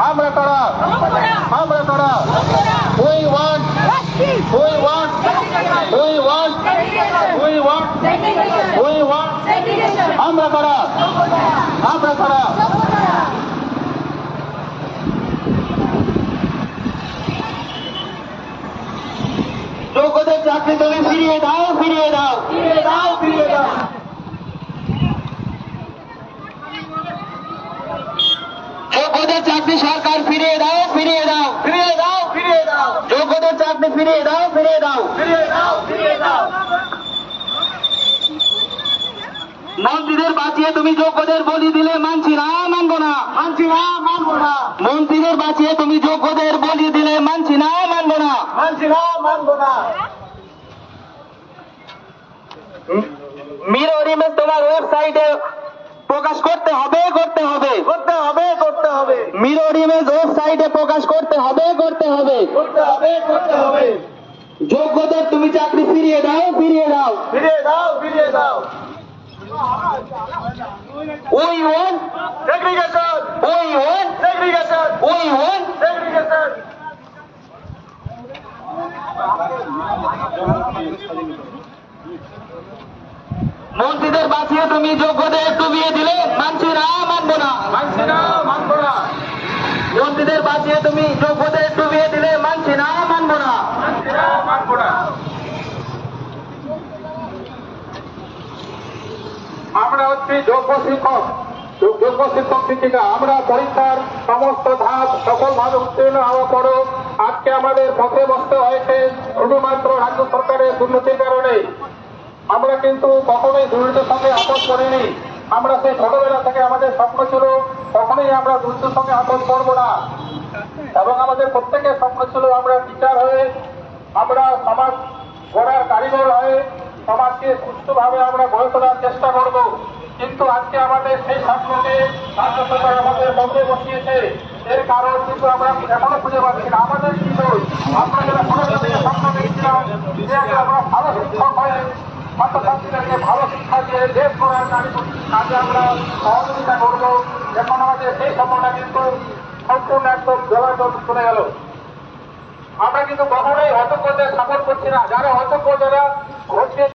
আমরা তারা we want আমরা তারা যোগ্যদের চাকরি তুমি ফিরিয়ে দাও যোগ্যদের চাকরি সরকার ফিরিয়ে দাও যোগ্যদের চাকরি ফিরিয়ে দাও মন্ত্রীদের বাঁচিয়ে তুমি যোগ্যদের বলি দিলে মানছি না মানবো না মন্ত্রীদের বাঁচিয়ে তুমি যোগ্যদের বলি দিলে মানছি না মানবো না মিরর ইমেজ তোমার ওয়েবসাইটে প্রকাশ করতে হবে মিরর ইমেজ ওয়েবসাইটে প্রকাশ করতে হবে যোগ্যদের তুমি চাকরি ফিরিয়ে দাও We want segregation. মন্ত্রীদের বাঁচিয়ে তুমি যোগ্যদের ডুবিয়ে দিলে মানছি না মানবো না মন্ত্রীদের বাঁচিয়ে তুমি যোগ্যদের ডুবিয়ে দিলে মানছি না মানবো না আমরা হচ্ছি যোগ্য শিক্ষক শিক্ষিকা। আমরা পরীক্ষার সমস্ত ধাপ সফলভাবে উত্তীর্ণ হওয়ার পরও আজকে আমাদের পথে বসতে হয়েছে শুধুমাত্র রাজ্য সরকারের দুর্নীতির কারণে। আমরা কিন্তু কখনোই দুর্নীতির সঙ্গে আপোষ করিনি। আমরা সেই ছোটবেলা থেকে আমাদের স্বপ্ন ছিল কখনোই আমরা দুর্নীতির সঙ্গে আপোষ করবো না, এবং আমাদের প্রত্যেকের স্বপ্ন ছিল আমরা টিচার হয়ে, আমরা সমাজ গড়ার কারিগর হয়ে সমাজকে সুস্থভাবে আমরা গড়ে তোলার চেষ্টা করব। কিন্তু আজকে আমাদের সেই স্বপ্নকে রাজ্য সরকার আমাদের বন্ধে বসিয়েছে। এর কারণ কিন্তু আমরা এখনো খুঁজে পাচ্ছি না। আমাদের কি দোষ? আমরা যারা ছোটবেলা থেকে স্বপ্ন দেখছিলাম যে আমরা ভালো শিক্ষক হয়ে ছাত্রছাত্রীদেরকে ভালো শিক্ষা দিয়ে দেশ গড়ার কাজে আমরা সহযোগিতা করবো, এখন আমাদের সেই স্বপ্নটা কিন্তু সম্পূর্ণ একদম জলায় চলে গেল। আমরা কিন্তু কখনোই অযোগ্যদের সাপোর্ট করছি না। যারা অযোগ্য, যারা ঘটছে